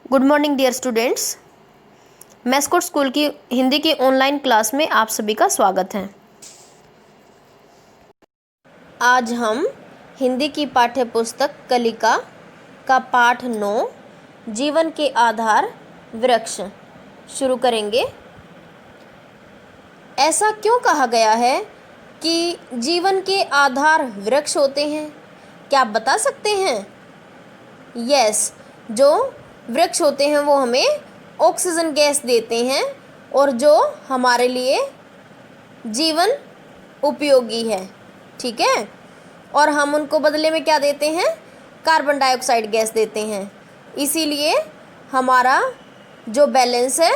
Good morning dear students. Mascot school की हिंदी की online class में आप सभी का स्वागत है। आज हम हिंदी की पाठ्य पुस्तक कलिका का पाठ 9 जीवन के आधार वृक्ष शुरू करेंगे। ऐसा क्यों कहा गया है कि जीवन के आधार वृक्ष होते हैं? क्या आप बता सकते हैं? यस, जो वृक्ष होते हैं वो हमें ऑक्सीजन गैस देते हैं और जो हमारे लिए जीवन उपयोगी है, ठीक है। और हम उनको बदले में क्या देते हैं? कार्बन डाइऑक्साइड गैस देते हैं। इसीलिए हमारा जो बैलेंस है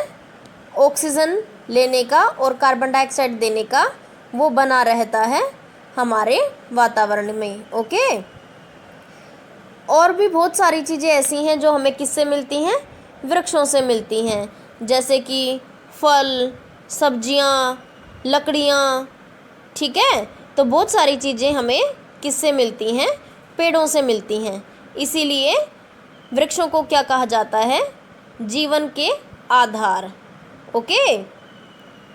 ऑक्सीजन लेने का और कार्बन डाइऑक्साइड देने का वो बना रहता है हमारे वातावरण में। ओके। और भी बहुत सारी चीज़ें ऐसी हैं जो हमें किससे मिलती हैं? वृक्षों से मिलती हैं, जैसे कि फल, सब्जियां, लकड़ियां, ठीक है। तो बहुत सारी चीज़ें हमें किससे मिलती हैं? पेड़ों से मिलती हैं। इसीलिए वृक्षों को क्या कहा जाता है? जीवन के आधार। ओके।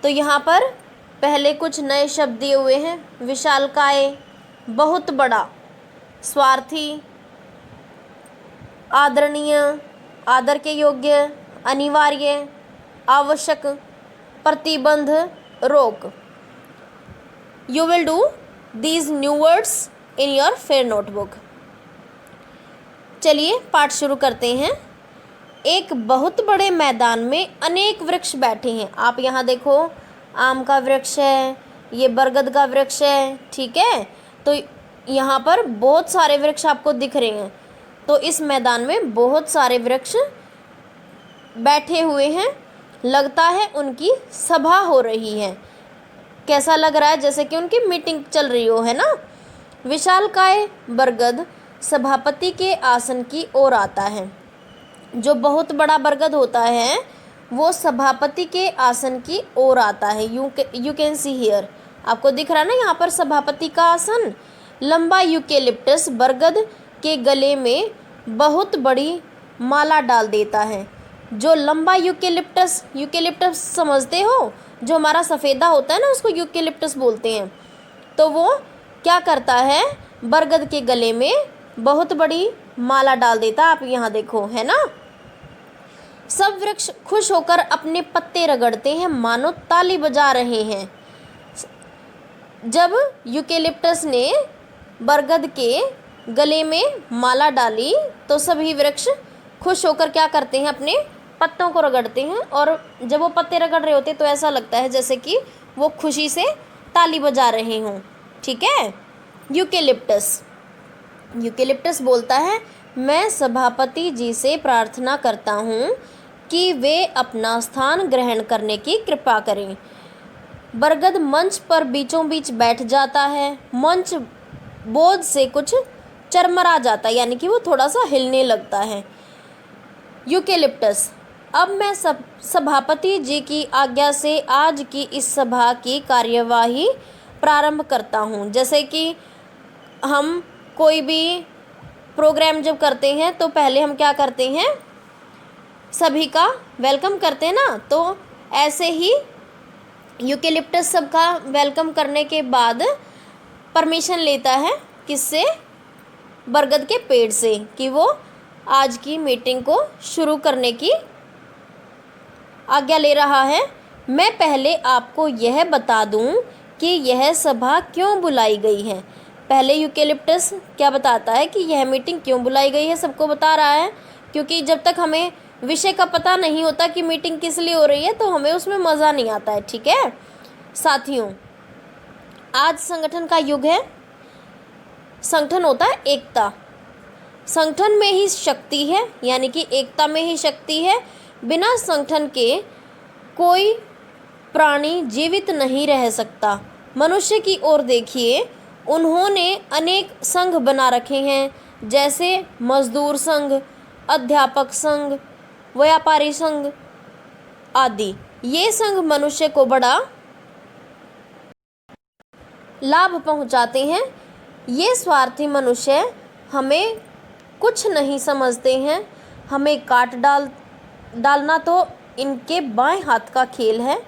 तो यहाँ पर पहले कुछ नए शब्द दिए हुए हैं। विशालकाय, बहुत बड़ा, स्वार्थी, आदरणीय, आदर के योग्य, अनिवार्य, आवश्यक, प्रतिबंध, रोक। You will do these new words in your fair notebook. चलिए पाठ शुरू करते हैं। एक बहुत बड़े मैदान में अनेक वृक्ष बैठे हैं। आप यहाँ देखो, आम का वृक्ष है, ये बरगद का वृक्ष है, ठीक है। तो यहाँ पर बहुत सारे वृक्ष आपको दिख रहे हैं। तो इस मैदान में बहुत सारे वृक्ष बैठे हुए हैं। लगता है उनकी सभा हो रही है। कैसा लग रहा है? जैसे कि उनकी मीटिंग चल रही हो, है ना। विशालकाय बरगद सभापति के आसन की ओर आता है। जो बहुत बड़ा बरगद होता है वो सभापति के आसन की ओर आता है। You can see here. आपको दिख रहा है ना यहाँ पर सभापति का आसन। लंबा यूकेलिप्टस बरगद के गले में बहुत बड़ी माला डाल देता है। जो लंबा यूकेलिप्टस समझते हो? जो हमारा सफ़ेदा होता है ना, उसको यूकेलिप्टस बोलते हैं। तो वो क्या करता है? बरगद के गले में बहुत बड़ी माला डाल देता है। आप यहाँ देखो, है ना। सब वृक्ष खुश होकर अपने पत्ते रगड़ते हैं, मानो ताली बजा रहे हैं। जब यूकेलिप्टस ने बरगद के गले में माला डाली तो सभी वृक्ष खुश होकर क्या करते हैं? अपने पत्तों को रगड़ते हैं। और जब वो पत्ते रगड़ रहे होते तो ऐसा लगता है जैसे कि वो खुशी से ताली बजा रहे हों, ठीक है। यूकेलिप्टस बोलता है, मैं सभापति जी से प्रार्थना करता हूँ कि वे अपना स्थान ग्रहण करने की कृपा करें। बरगद मंच पर बीचों बीच बैठ जाता है। मंच बोझ से कुछ चरमरा जाता है, यानी कि वो थोड़ा सा हिलने लगता है। यूकेलिप्टस, अब मैं सभापति जी की आज्ञा से आज की इस सभा की कार्यवाही प्रारंभ करता हूँ। जैसे कि हम कोई भी प्रोग्राम जब करते हैं तो पहले हम क्या करते हैं? सभी का वेलकम करते हैं ना। तो ऐसे ही यूकेलिप्टस सबका वेलकम करने के बाद परमिशन लेता है। किससे? बरगद के पेड़ से, कि वो आज की मीटिंग को शुरू करने की आज्ञा ले रहा है। मैं पहले आपको यह बता दूं कि यह सभा क्यों बुलाई गई है। पहले यूकेलिप्टस क्या बताता है कि यह मीटिंग क्यों बुलाई गई है, सबको बता रहा है। क्योंकि जब तक हमें विषय का पता नहीं होता कि मीटिंग किस लिए हो रही है तो हमें उसमें मज़ा नहीं आता है, ठीक है। साथियों, आज संगठन का युग है। संगठन होता है एकता। संगठन में ही शक्ति है, यानी कि एकता में ही शक्ति है। बिना संगठन के कोई प्राणी जीवित नहीं रह सकता। मनुष्य की ओर देखिए, उन्होंने अनेक संघ बना रखे हैं, जैसे मजदूर संघ, अध्यापक संघ, व्यापारी संघ आदि। ये संघ मनुष्य को बड़ा लाभ पहुंचाते हैं। ये स्वार्थी मनुष्य हमें कुछ नहीं समझते हैं, हमें काट डालना तो इनके बाएं हाथ का खेल है।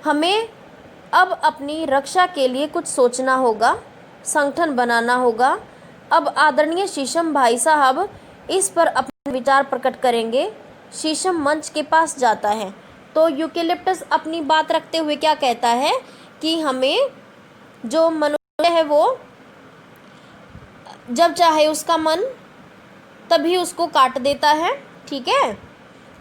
हमें अब अपनी रक्षा के लिए कुछ सोचना होगा, संगठन बनाना होगा। अब आदरणीय शीशम भाई साहब इस पर अपने विचार प्रकट करेंगे। शीशम मंच के पास जाता है तो यूकेलिप्टस अपनी बात रखते हुए क्या कहता है कि हमें जो मनुष्य है वो जब चाहे उसका मन तभी उसको काट देता है, ठीक है।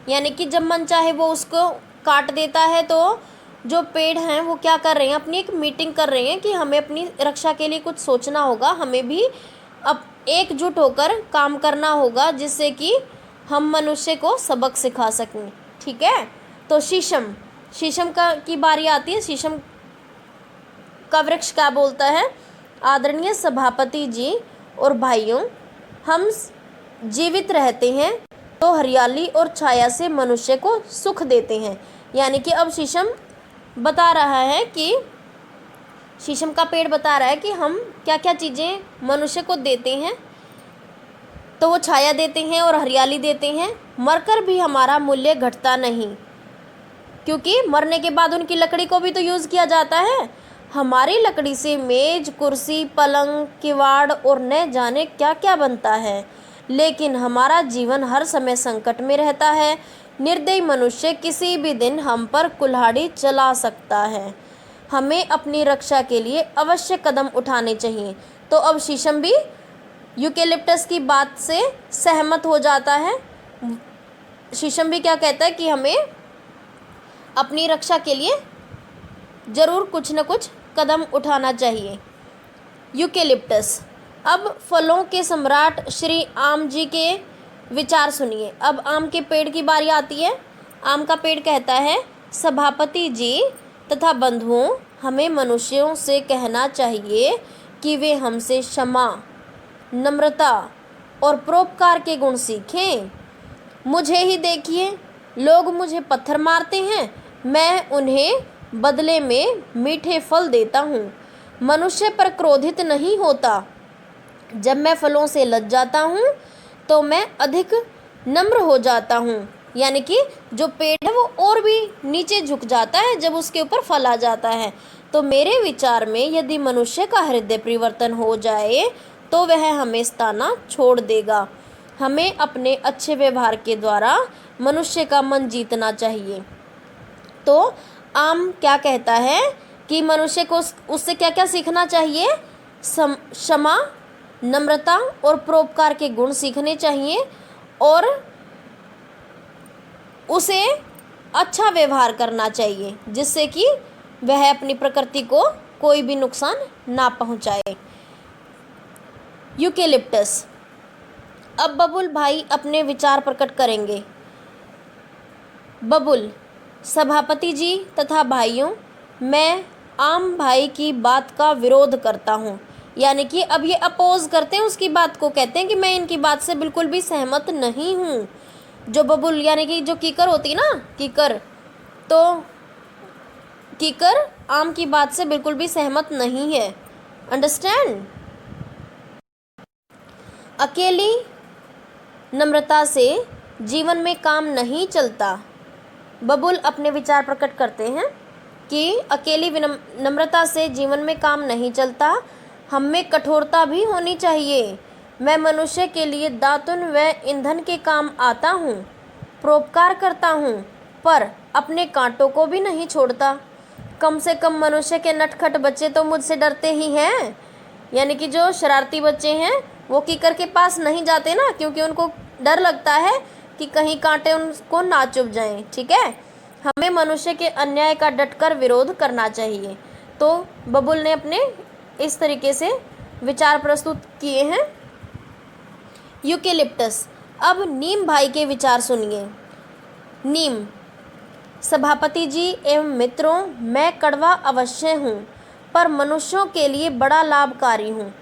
यानी कि जब मन चाहे वो उसको काट देता है। तो जो पेड़ हैं वो क्या कर रहे हैं, अपनी एक मीटिंग कर रहे हैं कि हमें अपनी रक्षा के लिए कुछ सोचना होगा, हमें भी अब एकजुट होकर काम करना होगा जिससे कि हम मनुष्य को सबक सिखा सकें, ठीक है। तो शीशम की बारी आती है। शीशम का वृक्ष क्या बोलता है, आदरणीय सभापति जी और भाइयों, हम जीवित रहते हैं तो हरियाली और छाया से मनुष्य को सुख देते हैं। यानी कि अब शीशम बता रहा है कि शीशम का पेड़ बता रहा है कि हम क्या क्या चीज़ें मनुष्य को देते हैं। तो वो छाया देते हैं और हरियाली देते हैं। मरकर भी हमारा मूल्य घटता नहीं, क्योंकि मरने के बाद उनकी लकड़ी को भी तो यूज़ किया जाता है। हमारी लकड़ी से मेज, कुर्सी, पलंग, किवाड़ और न जाने क्या क्या बनता है, लेकिन हमारा जीवन हर समय संकट में रहता है। निर्दयी मनुष्य किसी भी दिन हम पर कुल्हाड़ी चला सकता है। हमें अपनी रक्षा के लिए अवश्य कदम उठाने चाहिए। तो अब शीशम भी यूकेलिप्टस की बात से सहमत हो जाता है। शीशम भी क्या कहता है कि हमें अपनी रक्षा के लिए ज़रूर कुछ न कुछ कदम उठाना चाहिए। यूकेलिप्टस। अब फलों के सम्राट श्री आम जी के विचार सुनिए। अब आम के पेड़ की बारी आती है। आम का पेड़ कहता है, सभापति जी तथा बंधुओं, हमें मनुष्यों से कहना चाहिए कि वे हमसे क्षमा, नम्रता और परोपकार के गुण सीखें। मुझे ही देखिए, लोग मुझे पत्थर मारते हैं, मैं उन्हें बदले में मीठे फल देता हूँ। मनुष्य पर क्रोधित नहीं होता। जब मैं फलों से लज जाता हूँ तो मैं अधिक नम्र हो जाता हूँ। यानी कि जो पेड़ है वो और भी नीचे झुक जाता है जब उसके ऊपर फल आ जाता है। तो मेरे विचार में यदि मनुष्य का हृदय परिवर्तन हो जाए तो वह हमें सताना छोड़ देगा। हमें अपने अच्छे व्यवहार के द्वारा मनुष्य का मन जीतना चाहिए। तो आम क्या कहता है कि मनुष्य को उससे क्या क्या सीखना चाहिए, क्षमा, नम्रता और परोपकार के गुण सीखने चाहिए और उसे अच्छा व्यवहार करना चाहिए जिससे कि वह अपनी प्रकृति को कोई भी नुकसान ना पहुंचाए। यूकेलिप्टस। अब बबुल भाई अपने विचार प्रकट करेंगे। बबुल। सभापति जी तथा भाइयों, मैं आम भाई की बात का विरोध करता हूँ। यानी कि अब ये अपोज करते हैं उसकी बात को, कहते हैं कि मैं इनकी बात से बिल्कुल भी सहमत नहीं हूँ। जो बबुल यानी कि जो कीकर होती ना, कीकर, तो कीकर आम की बात से बिल्कुल भी सहमत नहीं है। अंडरस्टैंड। अकेली नम्रता से जीवन में काम नहीं चलता। बबुल अपने विचार प्रकट करते हैं कि अकेली नम्रता से जीवन में काम नहीं चलता, हम में कठोरता भी होनी चाहिए। मैं मनुष्य के लिए दातुन व ईंधन के काम आता हूँ, परोपकार करता हूँ, पर अपने कांटों को भी नहीं छोड़ता। कम से कम मनुष्य के नटखट बच्चे तो मुझसे डरते ही हैं। यानी कि जो शरारती बच्चे हैं वो कीकर के पास नहीं जाते ना, क्योंकि उनको डर लगता है कि कहीं कांटे उनको ना चुभ जाएं। ठीक है, हमें मनुष्य के अन्याय का डटकर विरोध करना चाहिए। तो बबुल ने अपने इस तरीके से विचार प्रस्तुत किए हैं। यूकेलिप्टस। अब नीम भाई के विचार सुनिए। नीम। सभापति जी एवं मित्रों, मैं कड़वा अवश्य हूँ पर मनुष्यों के लिए बड़ा लाभकारी हूँ।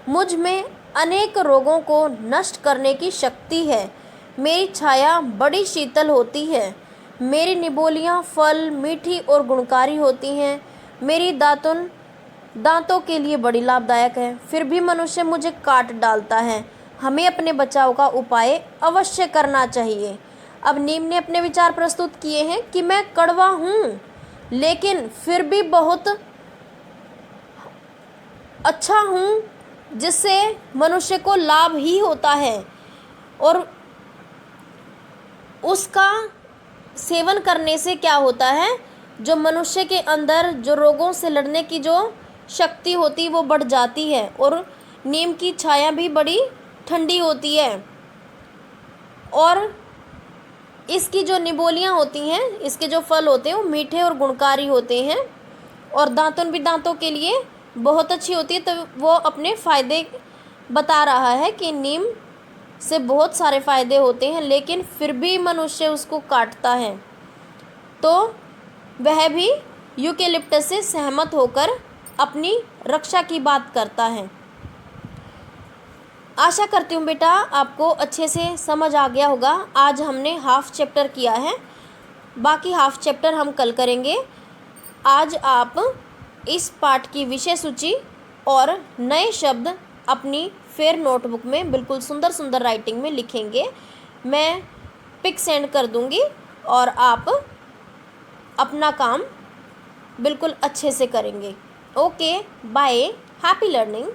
मुझ में अनेक रोगों को नष्ट करने की शक्ति है। मेरी छाया बड़ी शीतल होती है। मेरी निबोलियाँ फल मीठी और गुणकारी होती हैं। मेरी दातुन दांतों के लिए बड़ी लाभदायक है। फिर भी मनुष्य मुझे काट डालता है। हमें अपने बचाव का उपाय अवश्य करना चाहिए। अब नीम ने अपने विचार प्रस्तुत किए हैं कि मैं कड़वा हूँ लेकिन फिर भी बहुत अच्छा हूँ, जिससे मनुष्य को लाभ ही होता है और उसका सेवन करने से क्या होता है, जो मनुष्य के अंदर जो रोगों से लड़ने की जो शक्ति होती है वो बढ़ जाती है और नीम की छाया भी बड़ी ठंडी होती है और इसकी जो निबोलियाँ होती हैं, इसके जो फल होते हैं वो मीठे और गुणकारी होते हैं और दांतों के लिए बहुत अच्छी होती है। तो वो अपने फ़ायदे बता रहा है कि नीम से बहुत सारे फ़ायदे होते हैं लेकिन फिर भी मनुष्य उसको काटता है, तो वह भी यूकेलिप्टस से सहमत होकर अपनी रक्षा की बात करता है। आशा करती हूँ बेटा आपको अच्छे से समझ आ गया होगा। आज हमने हाफ चैप्टर किया है, बाकी हाफ चैप्टर हम कल करेंगे। आज आप इस पाठ की विषय सूची और नए शब्द अपनी फेयर नोटबुक में बिल्कुल सुंदर सुंदर राइटिंग में लिखेंगे। मैं पिक सेंड कर दूँगी और आप अपना काम बिल्कुल अच्छे से करेंगे। Okay, bye, happy learning.